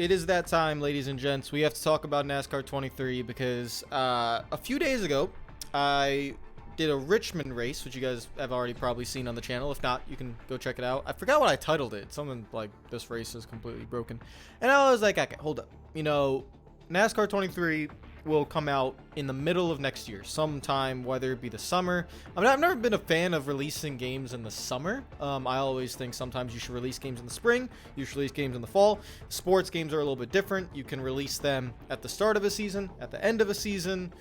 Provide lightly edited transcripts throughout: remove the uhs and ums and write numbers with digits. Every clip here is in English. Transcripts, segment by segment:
It is that time, ladies and gents. We have to talk about NASCAR 23 because a few days ago, I did a Richmond race, which you guys have already probably seen on the channel. If not, you can go check it out. I forgot what I titled it. Something like, this race is completely broken. And I was like, okay, hold up. You know, NASCAR 23 will come out in the middle of next year, sometime, whether it be the summer. I mean, I've never been a fan of releasing games in the summer. I always think sometimes you should release games in the spring, you should release games in the fall. Sports games are a little bit different. You can release them at the start of a season, at the end of a season.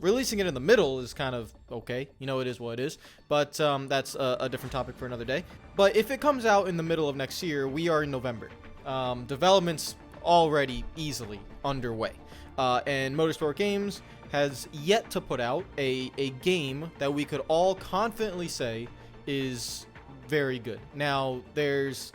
Releasing it in the middle is kind of okay. You know, it is what it is. But that's a different topic for another day. But if it comes out in the middle of next year, we are in November. Development's already easily underway. And Motorsport Games has yet to put out a game that we could all confidently say is very good. Now, there's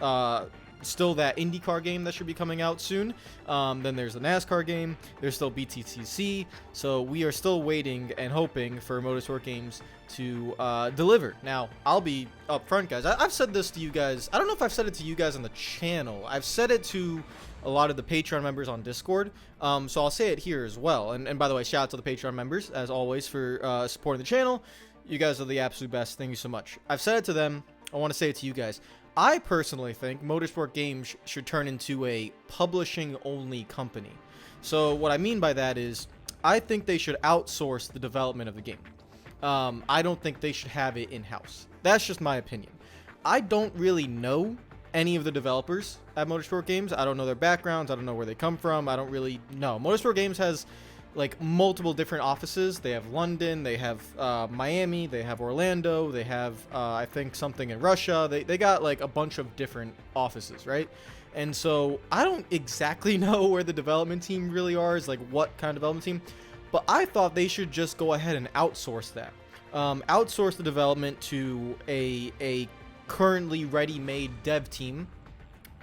still that IndyCar game that should be coming out soon. Then there's the NASCAR game. There's still BTTC. So we are still waiting and hoping for Motorsport Games to deliver. Now, I'll be upfront, guys. I've said this to you guys. I don't know if I've said it to you guys on the channel. I've said it to a lot of the Patreon members on Discord. So I'll say it here as well. And by the way, shout out to the Patreon members, as always, for supporting the channel. You guys are the absolute best. Thank you so much. I've said it to them. I want to say it to you guys. I personally think Motorsport Games should turn into a publishing-only company. So what I mean by that is, I think they should outsource the development of the game. I don't think they should have it in-house. That's just my opinion. I don't really know any of the developers at Motorsport Games. I don't know their backgrounds. I don't know where they come from. I don't really know. Motorsport Games has like multiple different offices. They have London, they have Miami, they have Orlando, they have I think something in Russia. They got like a bunch of different offices, right? And so I don't exactly know where the development team really are, is like what kind of development team, but I thought they should just go ahead and outsource that. Outsource the development to a currently ready-made dev team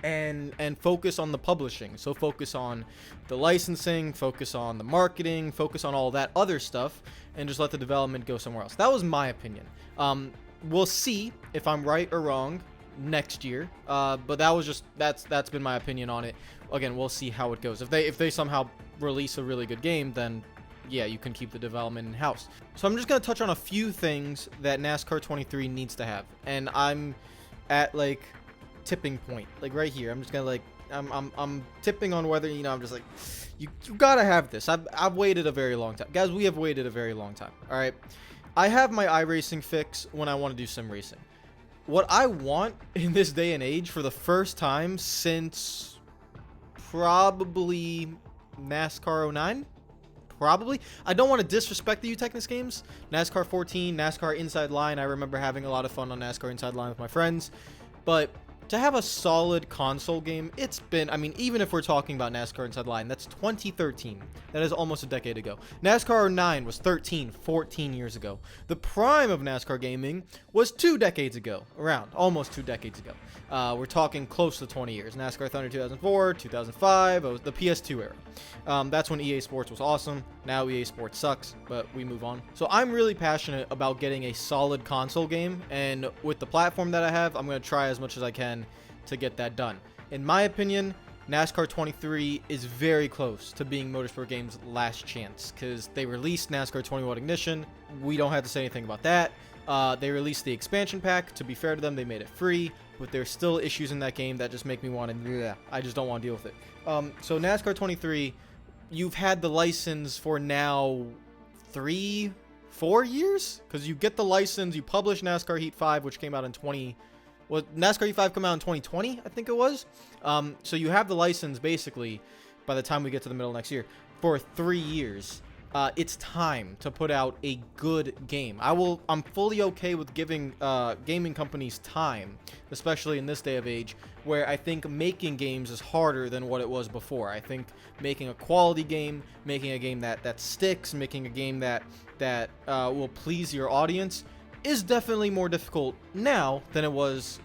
and focus on the publishing. So focus on the licensing, focus on the marketing, focus on all that other stuff, and just let the development go somewhere else. That was my opinion. We'll see if I'm right or wrong next year, but that's been my opinion on it. Again, we'll see how it goes. If they somehow release a really good game, then yeah, you can keep the development in-house. So I'm just going to touch on a few things that NASCAR 23 needs to have. And I'm at like tipping point, like right here. I'm just going to like, I'm tipping on whether, you know, I'm just like, you got to have this. I've waited a very long time. Guys, we have waited a very long time. All right. I have my iRacing fix when I want to do sim racing. What I want in this day and age for the first time since probably NASCAR 09, probably. I don't want to disrespect the Utechnics games. NASCAR 14, NASCAR Inside Line. I remember having a lot of fun on NASCAR Inside Line with my friends. But to have a solid console game, it's been, I mean, even if we're talking about NASCAR Inside Line, that's 2013. That is almost a decade ago. NASCAR 9 was 13, 14 years ago. The prime of NASCAR gaming was 2 decades ago, around, almost 2 decades ago. We're talking close to 20 years. NASCAR Thunder 2004, 2005, it was the PS2 era. That's when EA Sports was awesome. Now EA Sports sucks, but we move on. So I'm really passionate about getting a solid console game, and with the platform that I have, I'm going to try as much as I can to get that done. In my opinion, NASCAR 23 is very close to being Motorsport Games' last chance, because they released NASCAR 21 Ignition. We don't have to say anything about that. They released the expansion pack. To be fair to them, they made it free, but there's still issues in that game that just make me want to, I just don't want to deal with it. So NASCAR 23, you've had the license for now 3-4 years, because you get the license, you publish NASCAR Heat 5, which came out in NASCAR Heat 5 come out in 2020, I think it was. So you have the license basically by the time we get to the middle of next year for 3 years. It's time to put out a good game. I'm fully okay with giving gaming companies time, especially in this day of age, where I think making games is harder than what it was before. I think making a quality game, making a game that sticks, making a game that will please your audience is definitely more difficult now than it was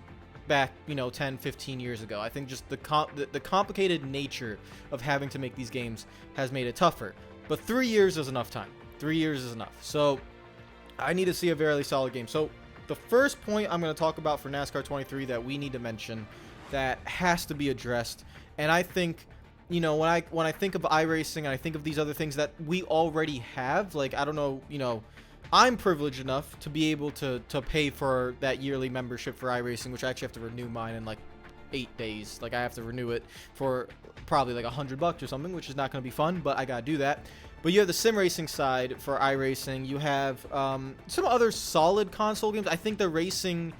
back, 10, 15 years ago. I think just the complicated nature of having to make these games has made it tougher. But 3 years is enough time. 3 years is enough. So I need to see a very solid game. So the first point I'm going to talk about for NASCAR 23 that we need to mention that has to be addressed, and I think you know, when I think of iRacing and I think of these other things that we already have, like, I don't know, you know, I'm privileged enough to be able to pay for that yearly membership for iRacing, which I actually have to renew mine in like 8 days. Like, I have to renew it for probably like $100 or something, which is not going to be fun, but I gotta do that. But you have the sim racing side for iRacing. You have some other solid console games. I think the racing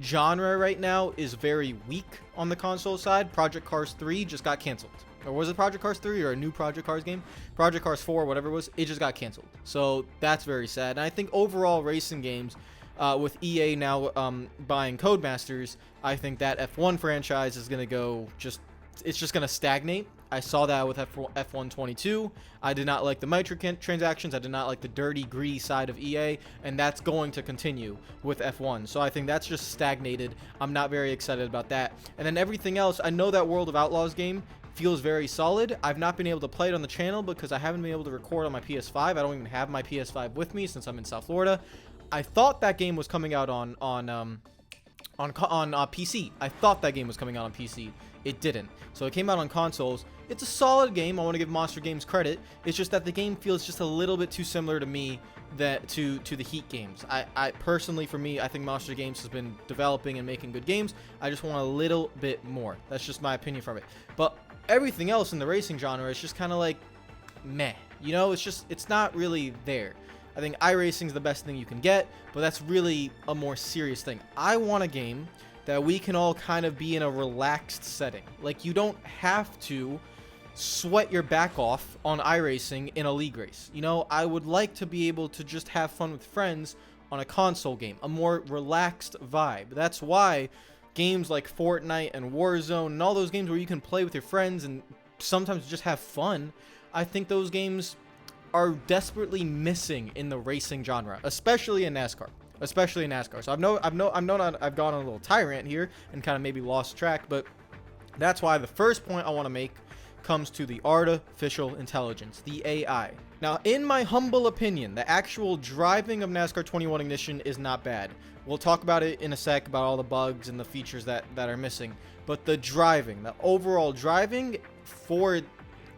genre right now is very weak on the console side. Project Cars 3 just got canceled. Or was it Project Cars 3 or a new Project Cars game? Project Cars 4, whatever it was, it just got canceled. So that's very sad. And I think overall racing games, with EA now buying Codemasters, I think that F1 franchise is going to go it's just going to stagnate. I saw that with F1 22. I did not like the microtransactions. I did not like the dirty, greedy side of EA, and that's going to continue with F1. So I think that's just stagnated. I'm not very excited about that. And then everything else, I know that World of Outlaws game feels very solid. I've not been able to play it on the channel because I haven't been able to record on my PS5. I don't even have my PS5 with me since I'm in South Florida. I thought that game was coming out on PC. I thought that game was coming out on PC. It didn't. So it came out on consoles. It's a solid game. I want to give Monster Games credit. It's just that the game feels just a little bit too similar to me to the Heat games. I personally, for me, I think Monster Games has been developing and making good games. I just want a little bit more. That's just my opinion from it. But everything else in the racing genre is just kind of like meh. You know, it's not really there. I think iRacing is the best thing you can get, but that's really a more serious thing. I want a game that we can all kind of be in a relaxed setting. Like, you don't have to sweat your back off on iRacing in a league race. You know, I would like to be able to just have fun with friends on a console game, a more relaxed vibe. That's why games like Fortnite and Warzone and all those games where you can play with your friends and sometimes just have fun, I think those games are desperately missing in the racing genre, especially in NASCAR. So I've gone on a little tyrant here and kind of maybe lost track, but that's why the first point I want to make comes to the artificial intelligence, the AI. Now, in my humble opinion, the actual driving of NASCAR 21 Ignition is not bad. We'll talk about it in a sec, about all the bugs and the features that are missing. But the driving, the overall driving for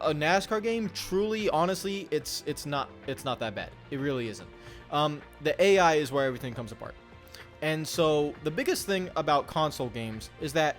a NASCAR game, truly, honestly, it's not that bad. It really isn't. The AI is where everything comes apart. And so the biggest thing about console games is that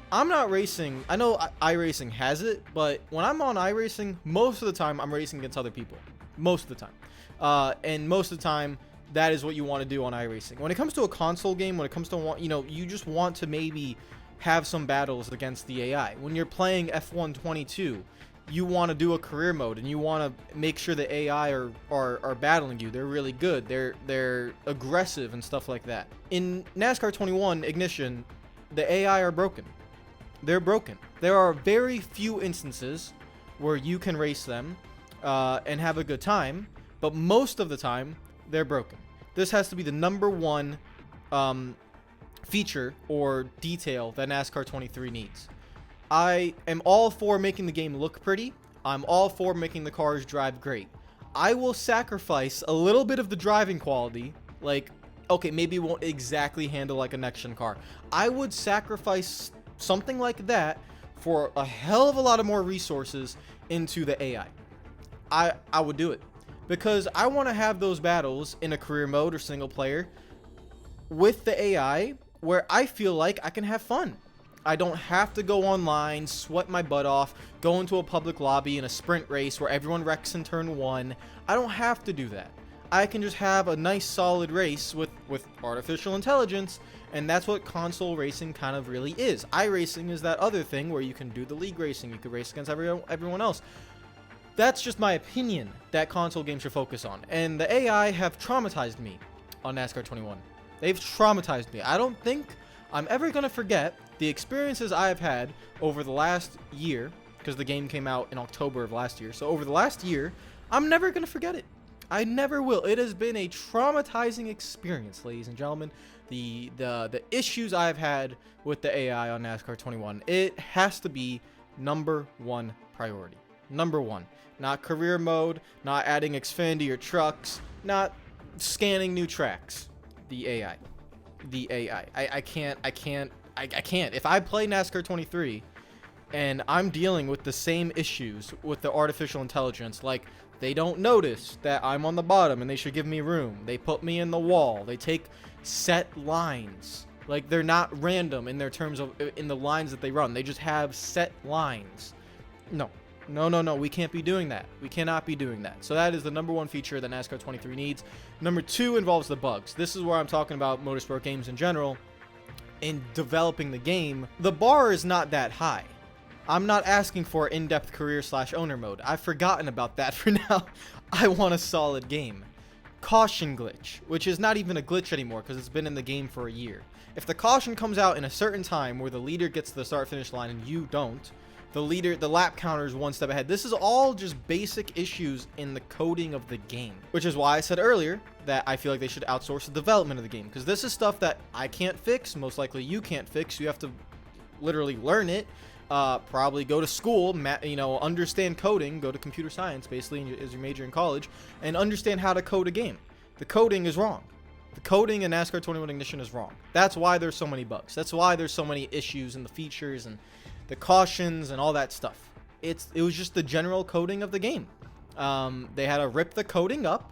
I'm not racing. I know iRacing has it, but when I'm on iRacing, most of the time I'm racing against other people. Most of the time. And most of the time, that is what you want to do on iRacing. When it comes to a console game, when it comes to, you know, you just want to maybe have some battles against the AI. When you're playing F1 22, you want to do a career mode and you want to make sure the AI are battling you. They're really good. They're aggressive and stuff like that. In NASCAR 21 Ignition, the AI are broken. They're broken. There are very few instances where you can race them and have a good time, but most of the time they're broken. This has to be the number one feature or detail that NASCAR 23 needs. I am all for making the game look pretty. I'm all for making the cars drive great. I will sacrifice a little bit of the driving quality. Like, okay, maybe it won't exactly handle like a next-gen car. I would sacrifice something like that for a hell of a lot of more resources into the AI. I would do it. Because I want to have those battles in a career mode or single player with the AI where I feel like I can have fun. I don't have to go online, sweat my butt off, go into a public lobby in a sprint race where everyone wrecks in turn 1. I don't have to do that. I can just have a nice solid race with artificial intelligence, and that's what console racing kind of really is. iRacing is that other thing where you can do the league racing, you can race against everyone else. That's just my opinion that console games should focus on. And the AI have traumatized me on NASCAR 21. They've traumatized me. I don't think I'm ever going to forget the experiences I've had over the last year, because the game came out in October of last year. So over the last year, I'm never going to forget it. I never will. It has been a traumatizing experience, ladies and gentlemen. The issues I've had with the AI on NASCAR 21, it has to be number one priority. Number one. Not career mode, not adding Xfinity to your trucks, not scanning new tracks. The AI. The AI. I can't. If I play NASCAR 23 and I'm dealing with the same issues with the artificial intelligence. Like, they don't notice that I'm on the bottom and they should give me room. They put me in the wall. They take set lines. Like, they're not random in their terms of in the lines that they run. They just have set lines. No. No. We can't be doing that. We cannot be doing that. So that is the number one feature that NASCAR 23 needs. Number two involves the bugs. This is where I'm talking about motorsport games in general. In developing the game, the bar is not that high. I'm not asking for in-depth career/owner mode. I've forgotten about that for now. I want a solid game. Caution glitch, which is not even a glitch anymore because it's been in the game for a year. If the caution comes out in a certain time where the leader gets to the start-finish line and you don't, the lap counter is one step ahead. This is all just basic issues in the coding of the game, which is why I said earlier that I feel like they should outsource the development of the game, because this is stuff that I can't fix. Most likely you can't fix. You have to literally learn it. Probably go to school, understand coding, go to computer science basically as your major in college, and understand how to code a game. The coding is wrong. The coding in NASCAR 21 Ignition is wrong. That's why there's so many bugs. That's why there's so many issues in the features and the cautions and all that stuff. It was just the general coding of the game. They had to rip the coding up.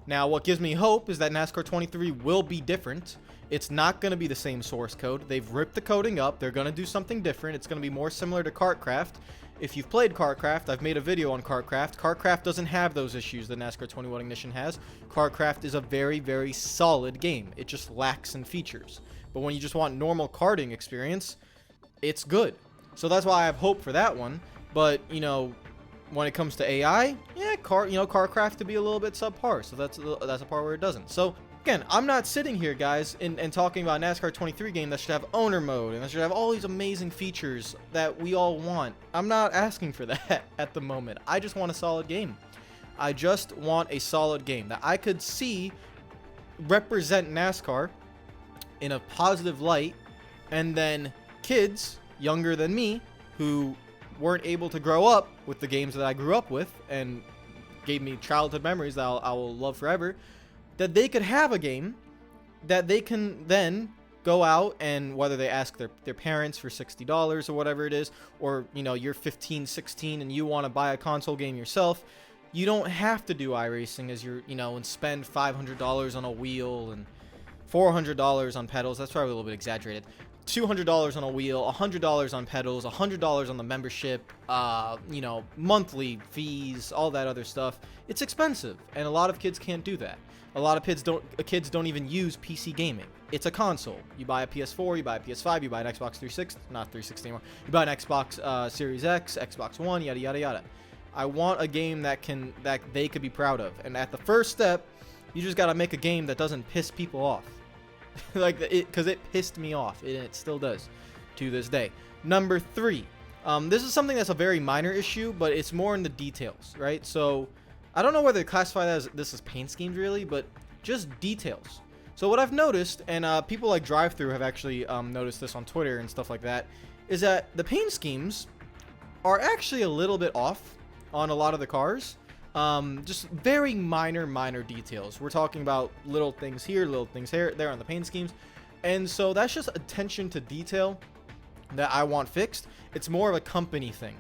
Now, what gives me hope is that NASCAR 23 will be different. It's not going to be the same source code. They've ripped the coding up. They're going to do something different. It's going to be more similar to KartCraft. If you've played KartCraft, I've made a video on KartCraft. KartCraft doesn't have those issues that NASCAR 21 Ignition has. KartCraft is a very, very solid game. It just lacks in features. But when you just want normal karting experience, it's good. So that's why I have hope for that one. But, when it comes to AI, yeah, KartCraft could be a little bit subpar. So that's a part where it doesn't. So again, I'm not sitting here, guys, and talking about NASCAR 23 game that should have owner mode and that should have all these amazing features that we all want. I'm not asking for that at the moment. I just want a solid game. I just want a solid game that I could see represent NASCAR in a positive light, and then kids younger than me who weren't able to grow up with the games that I grew up with and gave me childhood memories that I will love forever, that they could have a game that they can then go out and, whether they ask their parents for $60 or whatever it is, or you're 15, 16 and you want to buy a console game yourself, you don't have to do iRacing as and spend $500 on a wheel and $400 on pedals. That's probably a little bit exaggerated. $200 on a wheel, $100 on pedals, $100 on the membership, monthly fees, all that other stuff. It's expensive, and a lot of kids can't do that. A lot of kids don't even use PC gaming. It's a console. You buy a PS4, you buy a PS5, you buy an Xbox 360, not 360 anymore. You buy an Xbox Series X, Xbox One, yada yada yada. I want a game that they could be proud of, and at the first step, you just gotta make a game that doesn't piss people off. Because it pissed me off, and it still does to this day. Number 3, this is something that's a very minor issue, but it's more in the details, right? So I don't know whether to classify that as this as paint schemes really, but just details. So what I've noticed, and people like DriveThru have actually noticed this on Twitter and stuff like that, is that the paint schemes are actually a little bit off on a lot of the cars. Just very minor details. We're talking about little things here, little things there on the paint schemes. And so that's just attention to detail that I want fixed. It's more of a company thing.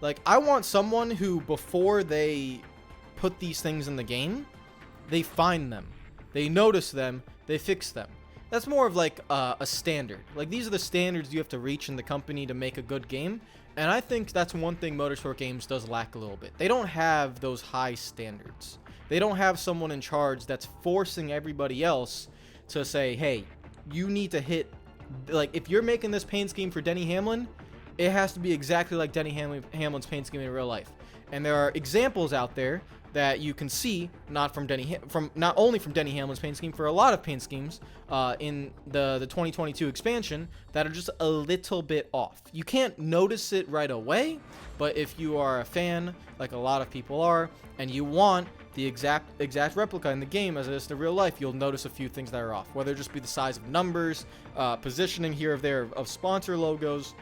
Like, I want someone who, before they put these things in the game, they find them, they notice them, they fix them. That's more of like a standard. Like, these are the standards you have to reach in the company to make a good game. And I think that's one thing motorsport games does lack a little bit. They don't have those high standards. They don't have someone in charge that's forcing everybody else to say, hey, you need to hit, like, if you're making this paint scheme for Denny Hamlin, it has to be exactly like Denny Hamlin's paint scheme in real life. And there are examples out there that you can see, not only from Denny Hamlin's paint scheme, for a lot of paint schemes in the 2022 expansion that are just a little bit off. You can't notice it right away, but if you are a fan, like a lot of people are, and you want the exact replica in the game as it is in real life, you'll notice a few things that are off, whether it just be the size of numbers, positioning here or there of sponsor logos.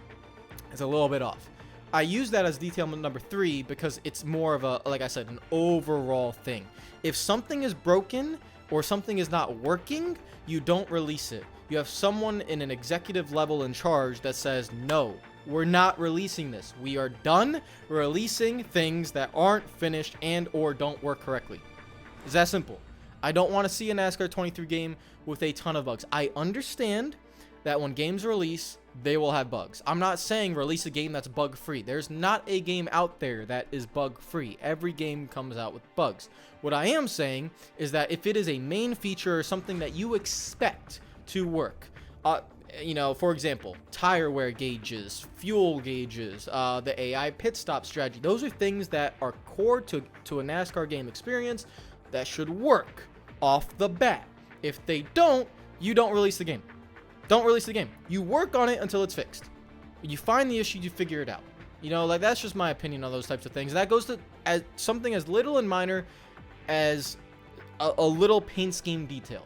It's a little bit off. I use that as detail number 3 because it's more of a, like I said, an overall thing. If something is broken or something is not working, you don't release it. You have someone in an executive level in charge that says, no, we're not releasing this. We are done releasing things that aren't finished and or don't work correctly. It's that simple. I don't want to see a NASCAR 23 game with a ton of bugs. I understand that when games release, they will have bugs. I'm not saying release a game that's bug free. There's not a game out there that is bug free. Every game comes out with bugs. What I am saying is that if it is a main feature or something that you expect to work, for example, tire wear gauges, fuel gauges, the AI pit stop strategy, those are things that are core to a NASCAR game experience that should work off the bat. If they don't, you don't release the game. Don't release the game. You work on it until it's fixed. You find the issue, you figure it out. That's just my opinion on those types of things. That goes to something as little and minor as a little paint scheme detail.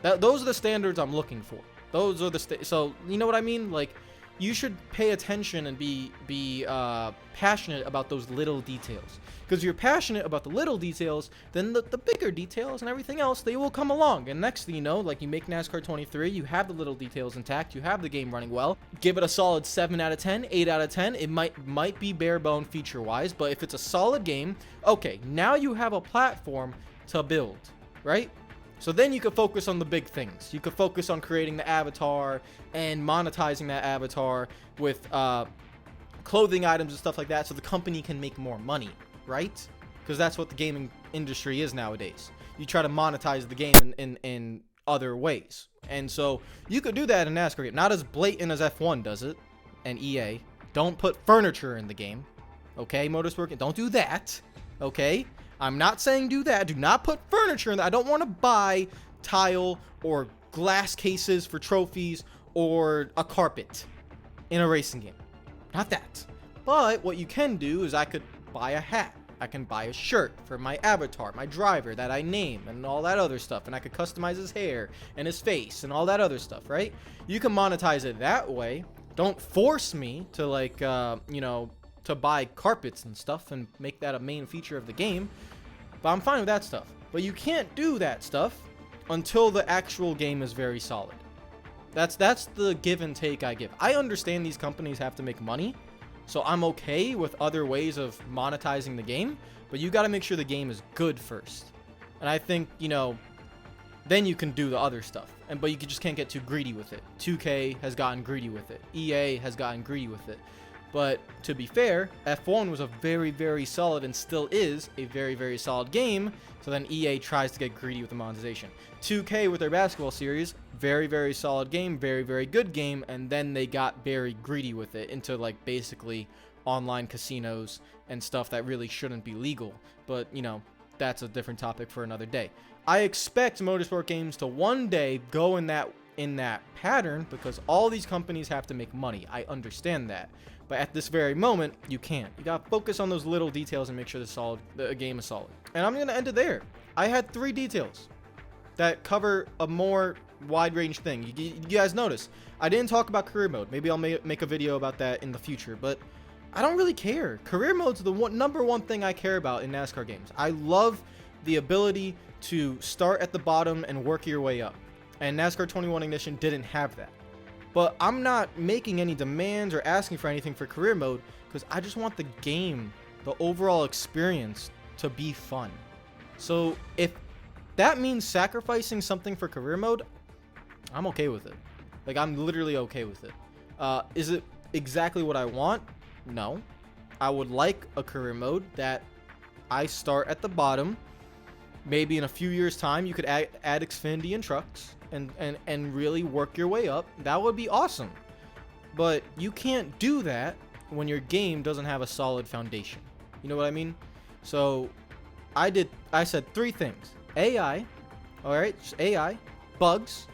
Those are the standards I'm looking for. Those are so you know what I mean? Like, you should pay attention and be passionate about those little details. Because if you're passionate about the little details, then the bigger details and everything else, they will come along. And next thing you know, like, you make NASCAR 23, you have the little details intact, you have the game running well. Give it a solid 7 out of 10, 8 out of 10. It might be bare bone feature-wise, but if it's a solid game, okay, now you have a platform to build, right? So then you could focus on the big things. You could focus on creating the avatar and monetizing that avatar with clothing items and stuff like that so the company can make more money, right? Because that's what the gaming industry is nowadays. You try to monetize the game in other ways. And so you could do that in NASCAR game. Not as blatant as F1 does it and EA. Don't put furniture in the game. Okay, Motorsport? Don't do that. Okay? I'm not saying do that. Do not put furniture in that. I don't want to buy tile or glass cases for trophies or a carpet in a racing game. Not that. But what you can do is I could buy a hat. I can buy a shirt for my avatar, my driver that I name and all that other stuff. And I could customize his hair and his face and all that other stuff, right? You can monetize it that way. Don't force me to to buy carpets and stuff and make that a main feature of the game. But I'm fine with that stuff. But you can't do that stuff until the actual game is very solid. That's the give and take I give. I understand these companies have to make money, so I'm okay with other ways of monetizing the game, but you got to make sure the game is good first. And I think, then you can do the other stuff. But you just can't get too greedy with it. 2K has gotten greedy with it. EA has gotten greedy with it. But to be fair, F1 was a very, very solid and still is a very, very solid game. So then EA tries to get greedy with the monetization. 2K with their basketball series, very, very solid game, very, very good game. And then they got very greedy with it into basically online casinos and stuff that really shouldn't be legal. But, that's a different topic for another day. I expect motorsport games to one day go in that pattern because all these companies have to make money. I understand that. But at this very moment, you can't. You gotta focus on those little details and make sure the game is solid. And I'm gonna end it there. I had 3 details that cover a more wide range thing. You guys notice, I didn't talk about career mode. Maybe I'll make a video about that in the future, but I don't really care. Career mode's the number one thing I care about in NASCAR games. I love the ability to start at the bottom and work your way up. And NASCAR 21 Ignition didn't have that. But I'm not making any demands or asking for anything for career mode because I just want the game, the overall experience, to be fun. So if that means sacrificing something for career mode, I'm okay with it. I'm literally okay with it. Is it exactly what I want? No. I would like a career mode that I start at the bottom. Maybe in a few years' time, you could add Xfinity and trucks and really work your way up. That would be awesome. But you can't do that when your game doesn't have a solid foundation. You know what I mean? So I said 3 things. AI, alright, just AI, bugs,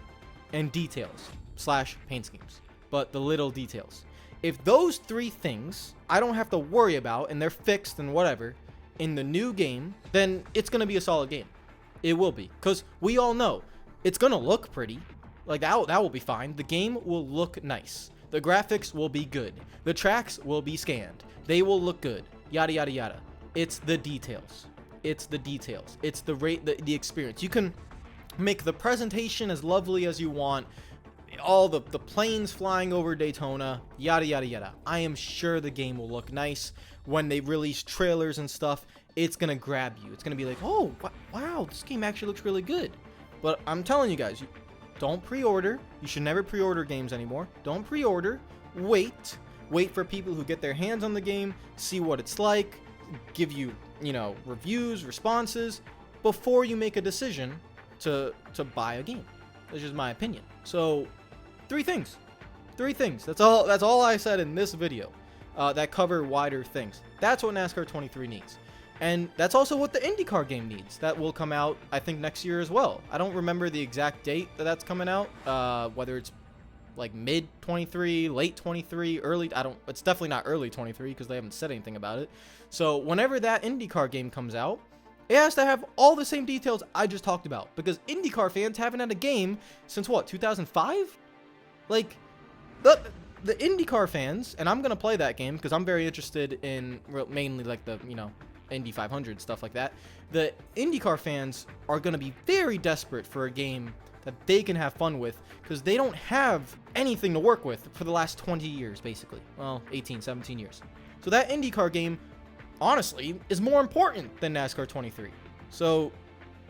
and details / paint schemes. But the little details. If those 3 things I don't have to worry about and they're fixed and whatever in the new game, then it's going to be a solid game. It will be. Because we all know it's going to look pretty. That will be fine. The game will look nice. The graphics will be good. The tracks will be scanned. They will look good. Yada, yada, yada. It's the details. It's the details. It's the experience. You can make the presentation as lovely as you want. all the planes flying over Daytona, yada yada yada. I am sure the game will look nice when they release trailers and stuff. It's gonna grab you. It's gonna be like, oh wow, this game actually looks really good. But I'm telling you guys, don't pre-order. You should never pre-order games anymore. Don't pre-order. Wait for people who get their hands on the game, see what it's like, give you, reviews, responses before you make a decision to buy a game. That's just my opinion. So, three things. That's all I said in this video that cover wider things. That's what NASCAR 23 needs. And that's also what the IndyCar game needs. That will come out, I think, next year as well. I don't remember the exact date that's coming out, whether it's like mid 23, late 23, it's definitely not early 23 because they haven't said anything about it. So whenever that IndyCar game comes out, it has to have all the same details I just talked about, because IndyCar fans haven't had a game since 2005? Like, the IndyCar fans, and I'm going to play that game because I'm very interested in mainly like the, Indy 500 stuff like that. The IndyCar fans are going to be very desperate for a game that they can have fun with, because they don't have anything to work with for the last 20 years, basically. Well, 18, 17 years. So that IndyCar game, honestly, is more important than NASCAR 23. So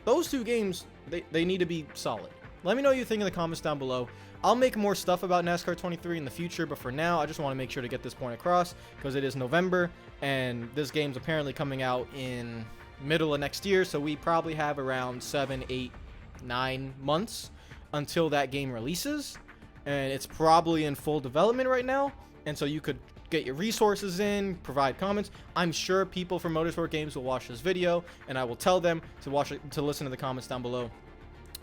those two games, they need to be solid. Let me know what you think in the comments down below. I'll make more stuff about NASCAR 23 in the future, but for now, I just want to make sure to get this point across, because it is November, and this game's apparently coming out in middle of next year, so we probably have around 7, 8, 9 months until that game releases, and it's probably in full development right now, and so you could get your resources in, provide comments. I'm sure people from Motorsport Games will watch this video, and I will tell them to listen to the comments down below,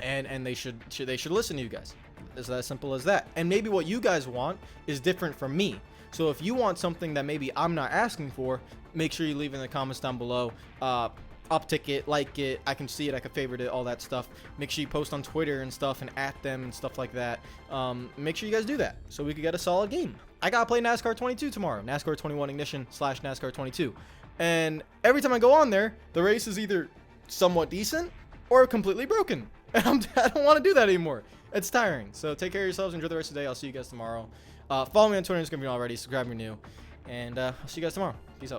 and they should listen to you guys. It's that simple as that. And maybe what you guys want is different from me. So if you want something that maybe I'm not asking for, make sure you leave in the comments down below. Uptick it, like it, I can see it, I can favorite it, all that stuff. Make sure you post on Twitter and stuff and at them and stuff like that. Make sure you guys do that so we could get a solid game. I gotta play NASCAR 22 tomorrow, NASCAR 21 Ignition / NASCAR 22. And every time I go on there, the race is either somewhat decent or completely broken. And I don't want to do that anymore. It's tiring. So take care of yourselves, enjoy the rest of the day. I'll see you guys tomorrow. Follow me on Twitter, it's gonna be already, subscribe if you're new. And I'll see you guys tomorrow. Peace out.